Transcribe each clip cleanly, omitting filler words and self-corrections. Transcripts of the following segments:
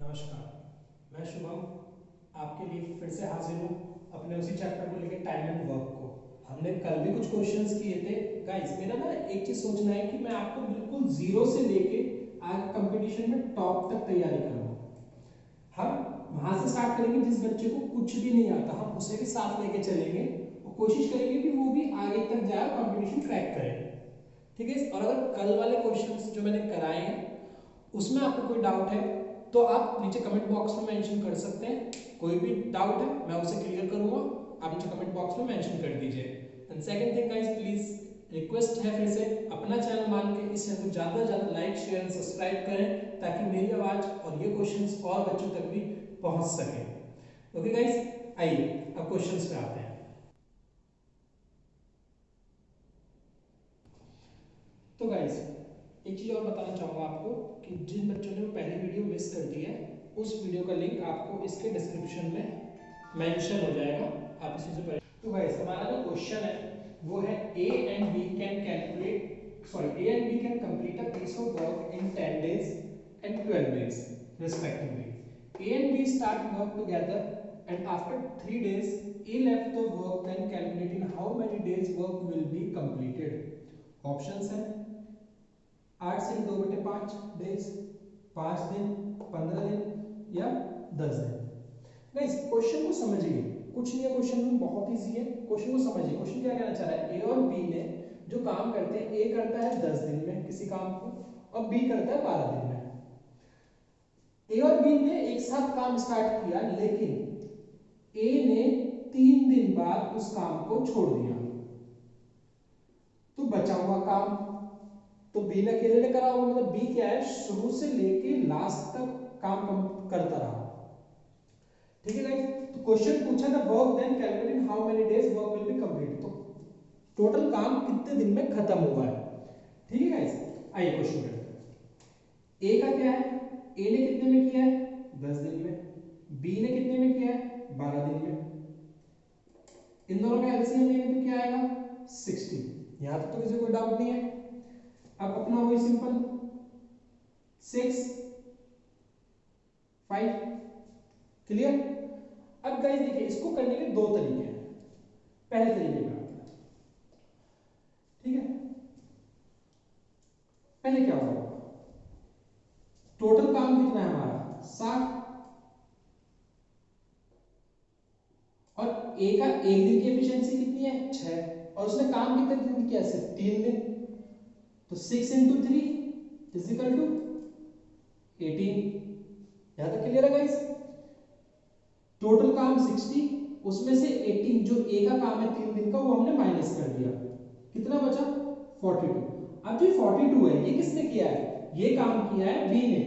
नमस्कार, मैं शुभम आपके लिए फिर से हाजिर हूँ अपने उसी चैप्टर को लेकर टाइम एंड वर्क को। हमने कल भी कुछ क्वेश्चंस किए थे गाइस। मेरा ना एक चीज सोचना है कि मैं आपको बिल्कुल जीरो से लेके आज कंपटीशन में टॉप तक तैयारी कराऊँ। हम वहां से स्टार्ट करेंगे, जिस बच्चे को कुछ भी नहीं आता हम उसे भी साथ लेके चलेंगे और कोशिश करेंगे कि वो भी आगे तक जाए, कंपटीशन क्रैक करे। ठीक है। और अगर कल वाले क्वेश्चंस जो मैंने कराए हैं उसमें आपको कोई डाउट है तो आप नीचे कमेंट बॉक्स में मेंशन कर सकते हैं। कोई भी डाउट है मैं उसे क्लियर करूंगा, आप नीचे कमेंट बॉक्स में मेंशन कर दीजिए। And second thing guys, please request है फिर से अपना चैनल मान के इस चैनल को ज़्यादा से ज़्यादा लाइक शेयर एंड सब्सक्राइब करें ताकि मेरी आवाज़ और ये क्वेश्चंस और बच्चों तक भी पहुंच सके। ओके गाइस, आइए अब क्वेश्चंस पे आते हैं। तो गाइस एक चीज़ और बताना चाहूँगा आपको कि जिन बच्चों ने पहली वीडियो मिस कर दी है उस वीडियो का लिंक आपको इसके डिस्क्रिप्शन में मेंशन हो जाएगा, आप इसी से पढ़ें। तो गाइस हमारा जो क्वेश्चन है वो है A and B can complete a piece of work in 10 days and 12 days respectively. A and B start work together and after 3 days A left the work, then calculate in how many days work will be completed. Options हैं 8 से 2/5 days, 5 दिन, 15 दिन या 10 दिन। Guys question को समझिए, कुछ नहीं है क्वेश्चन में, बहुत इजी है। क्वेश्चन को समझिए, क्वेश्चन क्या कहना चाह रहा है, ए और बी ने जो काम करते हैं, ए करता है 10 दिन में किसी काम को और बी करता है 12 दिन में। ए और बी ने एक साथ काम स्टार्ट किया लेकिन ए ने 3 दिन बाद उस काम को छोड़ दिया, तो बचा हुआ काम तो बी ने अकेले ने करा होगा। मतलब बी क्या है, शुरू से लेके लास्ट तक काम करता रहा। ठीक है गाइस, तो क्वेश्चन पूछा था work then calculate in how many days work will be complete, तो टोटल काम कितने दिन में खत्म हुआ है। ठीक है गाइस, आइए क्वेश्चन करते हैं। ए का क्या है, ए ने कितने में किया है 10 दिन में, बी ने कितने में किया है 12 दिन में। इन दोनों का एलसीएम लेंगे तो क्या आएगा 60। यहां तक तो किसी को डाउट नहीं है। अब अपना वही सिंपल 6 5 क्लियर। अब गाइस देखिए इसको करने के दो तरीके हैं। पहले तरीके में आते हैं। ठीक है, पहले क्या होगा, टोटल काम कितना है हमारा 60 और ए का एक दिन की एफिशिएंसी कितनी है 6 और उसने काम कितने दिन किया सिर्फ 3 दिन, तो 6 × 3 = 18। यहां तक क्लियर है गाइस। टोटल काम 60, उसमें से 18 जो ए का काम है 3 दिन का वो हमने माइनस कर दिया, कितना बचा 42। अब जो 42 है ये किसने किया है, ये काम किया है बी ने।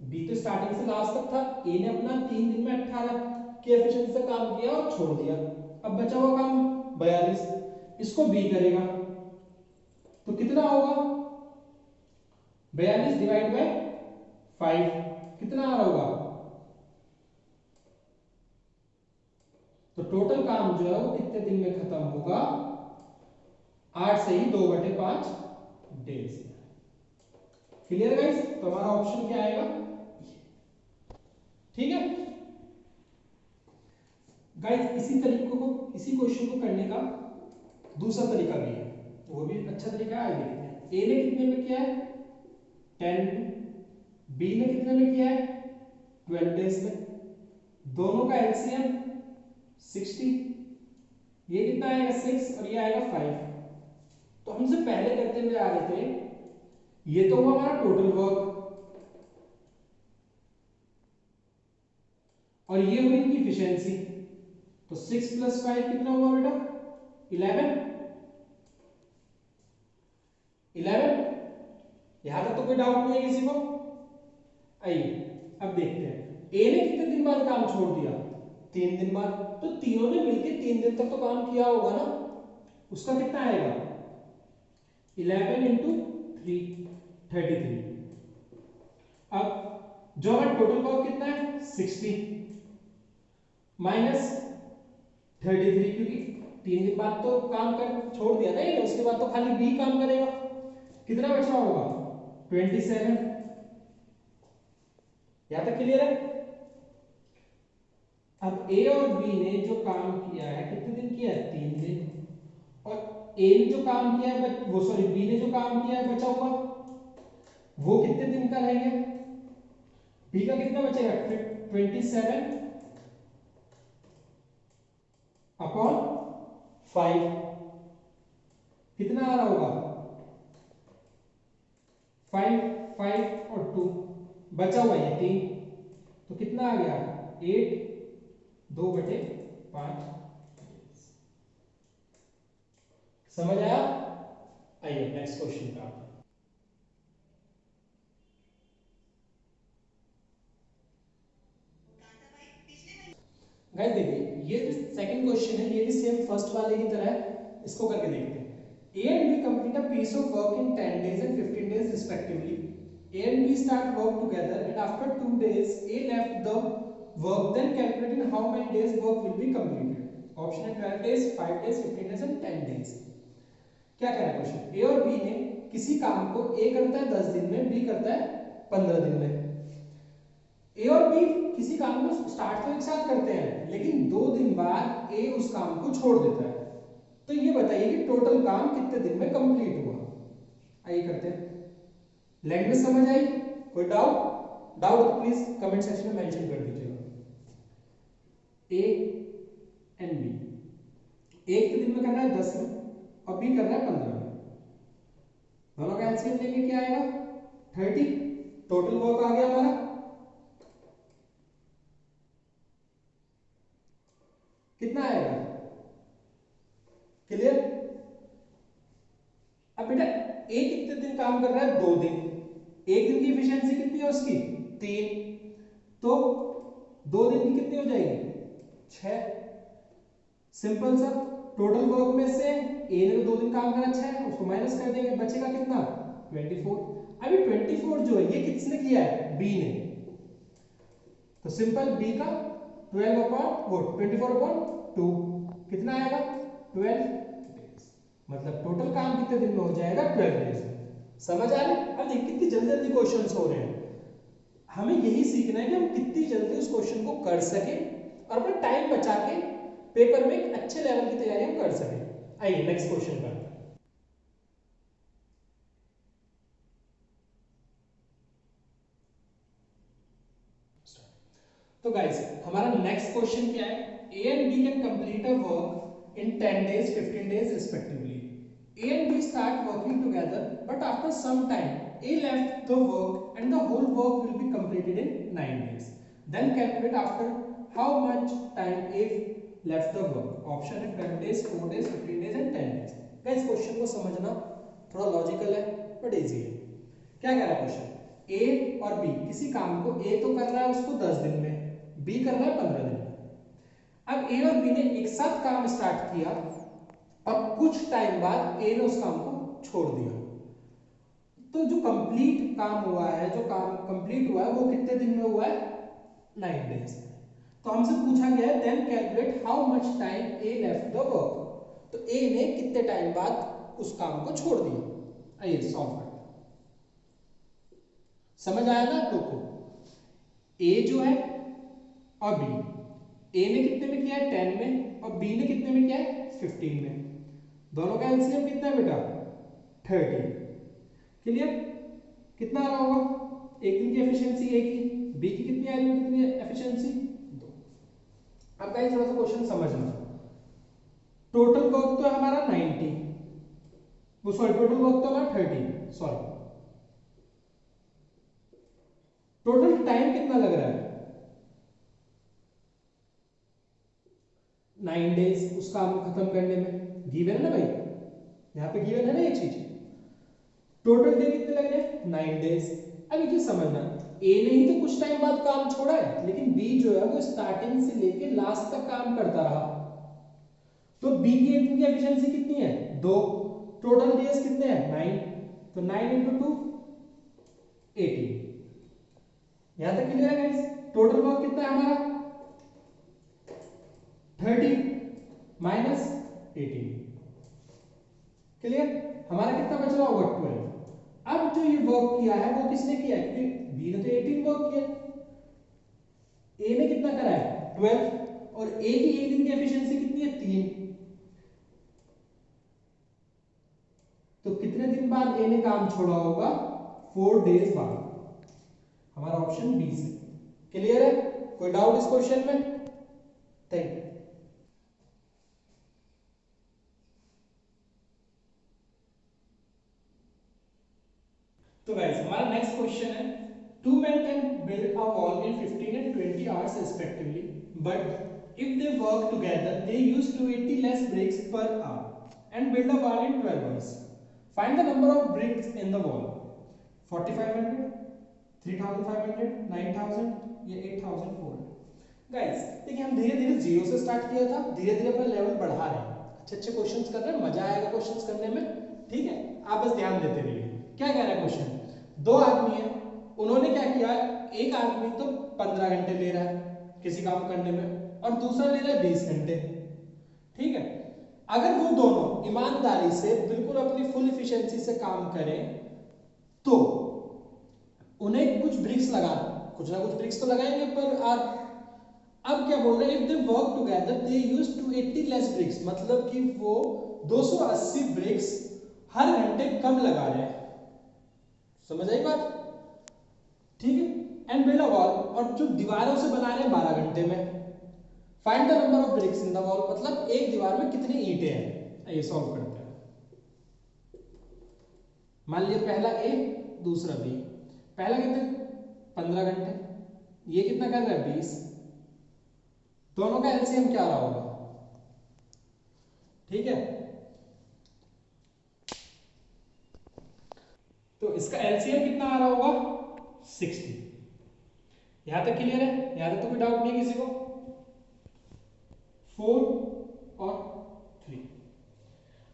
बी तो स्टार्टिंग से लास्ट तक था, ए ने अपना 3 दिन में 18 की एफिशिएंसी से काम किया और छोड़ दिया। अब बचा हुआ काम 42, इसको बी करेगा तो कितना होगा 42 डिवाइड बाय 5 कितना आ रहा होगा, तो टोटल काम जो है वो कितने दिन में खत्म होगा 8 से ही 2/5 डेज। क्लियर गाइस, तो हमारा ऑप्शन क्या आएगा। ठीक है गाइस, इसी क्वेश्चन को करने का दूसरा तरीका भी है, वो भी अच्छा तरीका है। देखते हैं ए ने कितने में किया है 10, बी ने कितने में किया है 12 डेज में, दोनों का एलसीएम 60, ये कितना आएगा 6 और ये आएगा 5। तो हमसे पहले करते हुए आ रहे थे, ये तो हुआ हमारा टोटल वर्क और ये हुई इनकी इफिशिएंसी, तो 6 + 5 कितना हुआ बेटा 11। यहां तक तो कोई डाउट नहीं है किसी को। आइए अब देखते हैं ए ने कितने दिन बाद काम छोड़ दिया 3 दिन बाद, तो तीनों ने मिलकर 3 दिन तक तो काम किया होगा ना, उसका कितना आएगा 11 × 3 33। अब जो हमारा टोटल वर्क कितना है 60 माइनस 33, क्योंकि 3 दिन बाद तो काम कर छोड़ दिया ना ये, उसके बाद तो खाली बी काम करेगा, कितना बचा होगा 27। यहाँ तक क्लियर है? अब ए और बी ने जो काम किया है कितने दिन किया है? 3 दिन। और ए ने जो काम किया है वो सॉरी बी ने जो काम किया है बचा हुआ वो कितने दिन का रहेगा? बी का कितना बचेगा? 27 अपॉन 5 कितना आ रहा होगा? 5 5 और 2 बचा हुआ ये 3 तो कितना आ गया? 8 2/5। समझ आया? आइए नेक्स्ट क्वेश्चन का। गाइस देखिए ये जो सेकंड क्वेश्चन है ये भी सेम फर्स्ट वाले की तरह है, इसको करके देखते हैं। A and B complete a piece of work in 10 days and 15 days respectively. A and B start work together and after 2 days A left the work, then calculate in how many days work will be completed. Option है 12 days, 5 days, 15 days and 10 days. क्या कह रहा है question? A और B ने किसी काम को A करता है 10 दिन में, B करता है 15 दिन में। ए और बी किसी काम को स्टार्ट तो एक साथ करते हैं लेकिन 2 दिन बाद ए उस काम को छोड़ देता है, तो ये बताइए कि टोटल काम कितने दिन में कंप्लीट हुआ? आइए करते हैं। लैंग्वेज समझ आई? कोई doubt? Doubt please comment section में मेंशन कर दीजिएगा। ए एंड बी एक दिन में कर रहा है 10 में और बी कर रहा है 15 में, दोनों का एलसीएम लेंगे क्या आएगा? 30। टोटल वर्क आ गया हमारा कितना आएगा? क्लियर? अब बेटा ए कितने दिन काम कर रहा है? 2 दिन। एक दिन की एफिशिएंसी कितनी है उसकी? 3। तो 2 दिन की कितनी हो जाएगी? 6। सिंपल सा। टोटल वर्क में से ए ने 2 दिन काम करा 6 उसको माइनस कर देंगे, बचेगा कितना? 24। अभी 24 जो है ये किसने किया है? बी ने। तो सिंपल बी का 12 अपॉन वो 24/2 कितना आएगा? 12 डेज। मतलब टोटल काम कितने दिन में हो जाएगा? 12 डेज में। समझ आ रही? अब देखिए कितनी जल्दी जल्दी क्वेश्चंस हो रहे हैं। हमें यही सीखना है कि हम कितनी जल्दी उस क्वेश्चन को कर सके और अपना टाइम बचा के पेपर में एक अच्छे लेवल की तैयारी हम कर सके। आइए नेक्स्ट क्वेश्चन पर। तो गाइस हमारा नेक्स्ट क्वेश्चन क्या है? A and B can complete a work in 10 days 15 days respectively. A and B start working together but after some time A left the work and the whole work will be completed in 9 days. Then calculate after how much time A left the work. Option है 12 days, 4 days, 15 days and 10 days. Guys question को समझना थोड़ा logical है but easy है। क्या कह रहा है क्वेश्चन? ए और बी किसी काम को ए तो कर रहा है उसको 10 दिन में, बी कर रहा है 15 दिन में। अब ए और बी ने एक साथ काम स्टार्ट किया और कुछ टाइम बाद ए ने उस काम को छोड़ दिया, तो जो कंप्लीट काम हुआ है, जो काम कंप्लीट हुआ है वो कितने दिन में हुआ है? 9 डेज। तो हमसे पूछा गया है then calculate how much time A left the work, तो ए ने कितने टाइम बाद उस काम को छोड़ दिया। आइए सॉल्व करते हैं। समझ आया ना आप लोग को? ए जो है और बी, ए ने कितने में किया है? 10 में और बी ने कितने में किया है? 15 में। दोनों का एलसीएम कितना है बेटा? 30। क्लियर? कितना आ रहा होगा? एक दिन की एफिशिएंसी ए की, बी की कितनी आ रही है? कितनी एफिशिएंसी? 2। अब गाइस थोड़ा सा क्वेश्चन समझना। टोटल वर्क तो है हमारा 90, वो सॉरी टोटल वर्क तो हमारा 30, सॉरी टोटल टाइम कितना लग रहा है? 9 डेज उस काम को खत्म करने में। गिवन है ना भाई, यहाँ पे गिवन है ना ये चीज। टोटल डे कितने लग रहे हैं? 9 डेज। अब ये समझना, ए ने ही तो कुछ टाइम बाद काम छोड़ा है लेकिन बी जो है वो स्टार्टिंग से लेके लास्ट तक काम करता रहा, तो बी की एक दिन की एफिशिएंसी कितनी है? 2। टोटल डेज कितने हैं? 9। तो 9 × 2 18। यहां तक क्लियर है गाइस? टोटल वर्क कितना है हमारा? 30 माइनस 18। क्लियर? हमारा कितना बच रहा होगा? 12। अब जो ये वर्क किया है वो किसने किया है? क्योंकि बी ने तो 18 वर्क किया, ए ने कितना करा है 12, और ए की एक दिन की एफिशिएंसी कितनी है 3, तो कितने दिन बाद ए ने काम छोड़ा होगा 4 डेज बाद। हमारा ऑप्शन बी से क्लियर है। कोई डाउट इस क्वेश्चन में? Thank you. तो गाइस हमारा नेक्स्ट क्वेश्चन है, to men can build a wall in 15 and 20 hours respectively, but if they work together they use 280 less bricks per hour and build a wall in 12 hours. Find the number of bricks in the wall. 4500, 3500, 9000 या 8400। Guys देखिए हम धीरे धीरे zero से start किया था, धीरे धीरे अपना लेवल बढ़ा रहे हैं, अच्छे अच्छे क्वेश्चंस कर रहे हैं, मजा आएगा क्वेश्चंस करने में, ठीक है। आप बस ध्यान देते रहिए। क्या कह रहा है क्वेश्चन, दो आदमी है, उन्होंने क्या किया, एक आदमी तो 15 घंटे ले रहा है किसी काम करने में और दूसरा ले रहा है 20 घंटे, ठीक है। अगर वो दोनों ईमानदारी से बिल्कुल अपनी फुल एफिशिएंसी से काम करें तो उन्हें कुछ ब्रिक्स लगा, कुछ ना कुछ ब्रिक्स तो लगाएंगे पर अब क्या बोल रहे हैं, if they work together they use 280 less bricks, मतलब कि वो 280 ब्रिक्स हर घंटे कम लगा रहे हैं। समझ आई बात, ठीक है। एंड बिल्ड अ वॉल, और जो दीवारों से बना रहे हैं 12 घंटे में। Find the number of BRICS in the wall, मतलब एक दीवार में कितनी ईंटें हैं, ये सॉल्व करते हैं। मान लिया पहला ए दूसरा बी, पहला कितने 15 घंटे, ये कितना कर रहा है 20, दोनों का एलसीएम क्या रहा होगा, ठीक है। तो इसका एलसीएम कितना आ रहा होगा 60। यहां तक क्लियर है, यहां तक तो कोई डाउट नहीं किसी को। 4 और 3।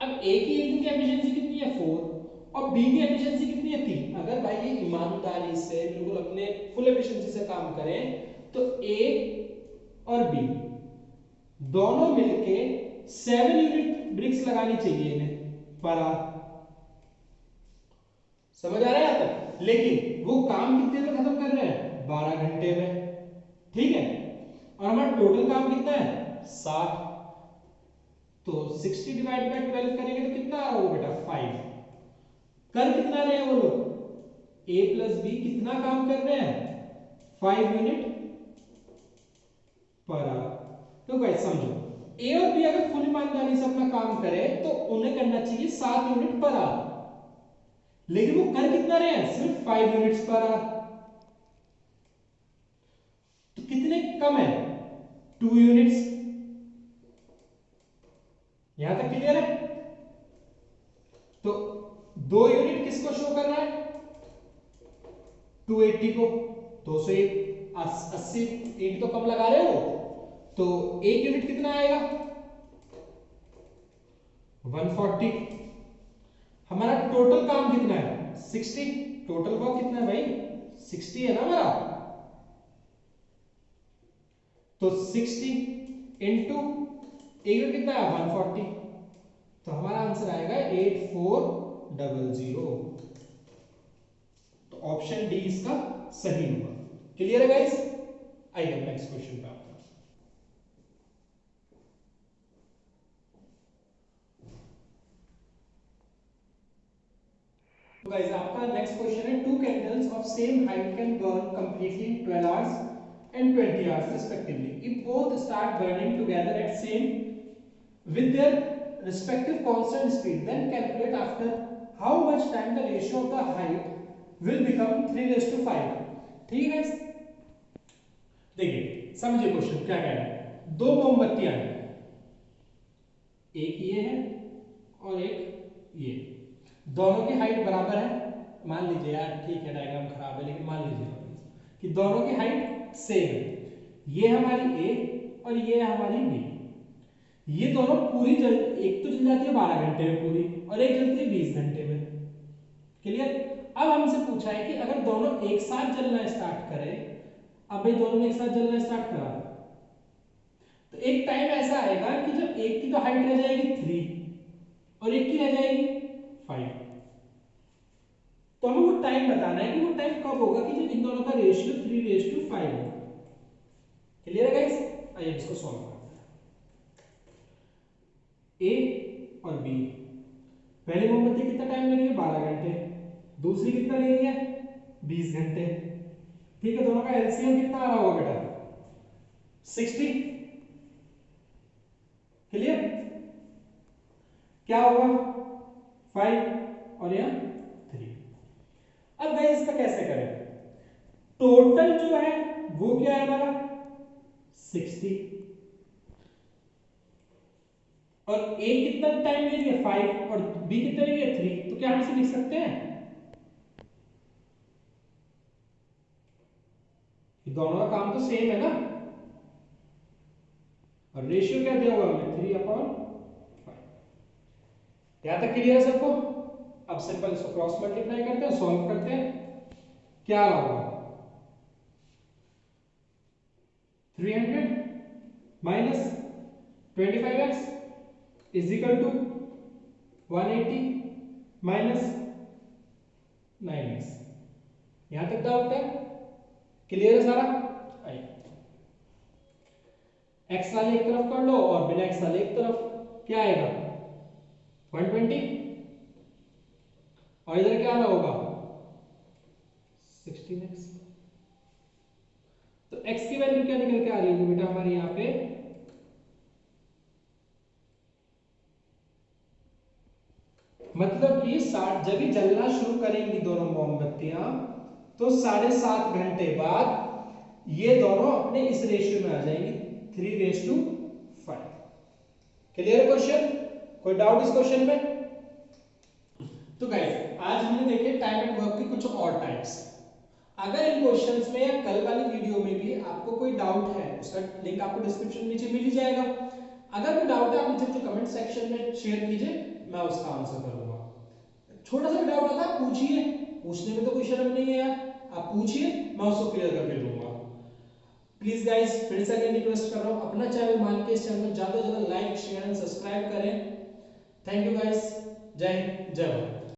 अब ए की एक दिन की एफिशिएंसी कितनी है 4 और बी की एफिशिएंसी कितनी है 3। अगर भाई ये ईमानदारी से बिल्कुल अपने फुल एफिशिएंसी से काम करें तो ए और बी दोनों मिलके 7 यूनिट ब्रिक्स लगानी चाहिए इन्हें पर आवर। समझ आ रहा है यहां तक, लेकिन वो काम कितने में खत्म कर रहे हैं 12 घंटे में, ठीक है। और हमारा टोटल काम कितना है 60, तो 60 डिवाइड बाय 12 करेंगे तो कितना आ रहा होगा बेटा 5। कर कितना रहे हैं वो लोग, a प्लस बी कितना काम कर रहे हैं 5 यूनिट पर आवर। तो गाइस समझो, ए और बी अगर फुल ईमानदारी से अपना काम करें तो उन्हें करना चाहिए 7 यूनिट पर आवर, लेकिन वो कर कितना रहे हैं सिर्फ 5 यूनिट्स पर आवर। तो कितने कम है 2 यूनिट्स। यहां तक क्लियर है। तो 2 यूनिट किसको शो कर रहा है 280 को, 280 ईंट तो कम लगा रहे हो, तो एक यूनिट कितना आएगा 140। हमारा टोटल काम कितना है 60, टोटल वर्क कितना है भाई 60 है ना हमारा, तो 60 इंटू एक यूनिट कितना है 140, तो हमारा आंसर आएगा 8400। तो ऑप्शन डी इसका सही होगा। क्लियर है गाइस। आइए नेक्स्ट क्वेश्चन पे आपका। तो गाइस आपका नेक्स्ट क्वेश्चन है, two candles of same height can burn completely in 12 hours and 20 hours respectively if both start burning together at same with their respective constant speed, then calculate after how much time the ratio of the height will become 3:5। ठीक है, देखिए समझिए question क्या कह रहा है। दो मोमबत्तियां हैं, एक ये है और एक ये, दोनों की हाइट बराबर है। मान लीजिए यार, ठीक है डायग्राम खराब है लेकिन मान लीजिए कि दोनों की हाइट सेम है, ये हमारी ए और ये हमारी बी। ये दोनों पूरी एक तो जल जाती है 12 घंटे में पूरी और एक जलती है 20 घंटे में। क्लियर। अब हमसे पूछा है कि अगर दोनों एक साथ जलना स्टार्ट करें, अब भाई दोनों ने एक साथ जलना स्टार्ट करा तो एक टाइम ऐसा आएगा कि जब एक की तो हाइट रह जाएगी 3 और एक की रह जाएगी 5। तो हमें वो टाइम बताना है कि वो टाइम कब होगा कि जब इन दोनों का रेशियो 3:5 हो। क्लियर है गाइस? आइए इसको सॉल्व करते हैं। ए और बी, पहली मोमबत्ती कितना टाइम ले रही है? 12 घंटे। दूसरी कितना ले रही है? 20 घंटे। ठीक है, दोनों का एलसीएम कितना आ रहा होगा बेटा? 60। क्लियर? क्या होगा? 5 और यहाँ 3। अब गाइस इसका कैसे करें? टोटल जो है वो क्या है हमारा? 60। और ए कितना टाइम ले रही है? 5 और बी कितना ले रही है? 3। तो क्या हम इसे लिख सकते हैं? दोनों का काम तो सेम है ना, और रेशियो क्या दिया हुआ हमने? 3/5। यहां तक क्लियर है सबको? अब सिंपल इसको क्रॉस मल्टीप्लाई करते हैं, सॉल्व करते हैं। क्या आ रहा होगा? 300 minus 25x is equal to 180 minus 9x। यहां तक डाउट है? क्लियर है सारा? आइए x वाले एक तरफ कर लो और बिना x वाले एक तरफ। क्या आएगा? 120। और इधर क्या आना होगा? 16x। तो x की वैल्यू क्या निकल के आ रही होगी बेटा हमारी यहाँ पे? मतलब कि जब ही जलना शुरू करेंगी दोनों मोमबत्तियां, तो 7.5 घंटे बाद ये दोनों अपने इस रेशियो में आ जाएंगी, 3:5। Clear question? कोई डाउट इस क्वेश्चन में? तो गाइस आज हमने देखे टाइम एंड वर्क के कुछ और टाइप्स। अगर इन क्वेश्चंस में या कल वाली वीडियो में भी आपको कोई डाउट है, उसका लिंक आपको डिस्क्रिप्शन में नीचे मिल ही जाएगा। अगर कोई डाउट है आप मुझे कमेंट सेक्शन में शेयर कीजिए, मैं उसका आंसर करूंगा। छोटा सा डाउट आता है पूछिए, पूछने में तो कोई शर्म नहीं है यार, आप पूछिए, मैं उसको क्लियर करके दूंगा। प्लीज गाइस फिर से अगेन रिक्वेस्ट कर रहा हूं, अपना चैनल मान के इस चैनल को ज्यादा से ज्यादा लाइक शेयर एंड सब्सक्राइब करें। थैंक यू गाइस, जय हिंद जय भारत।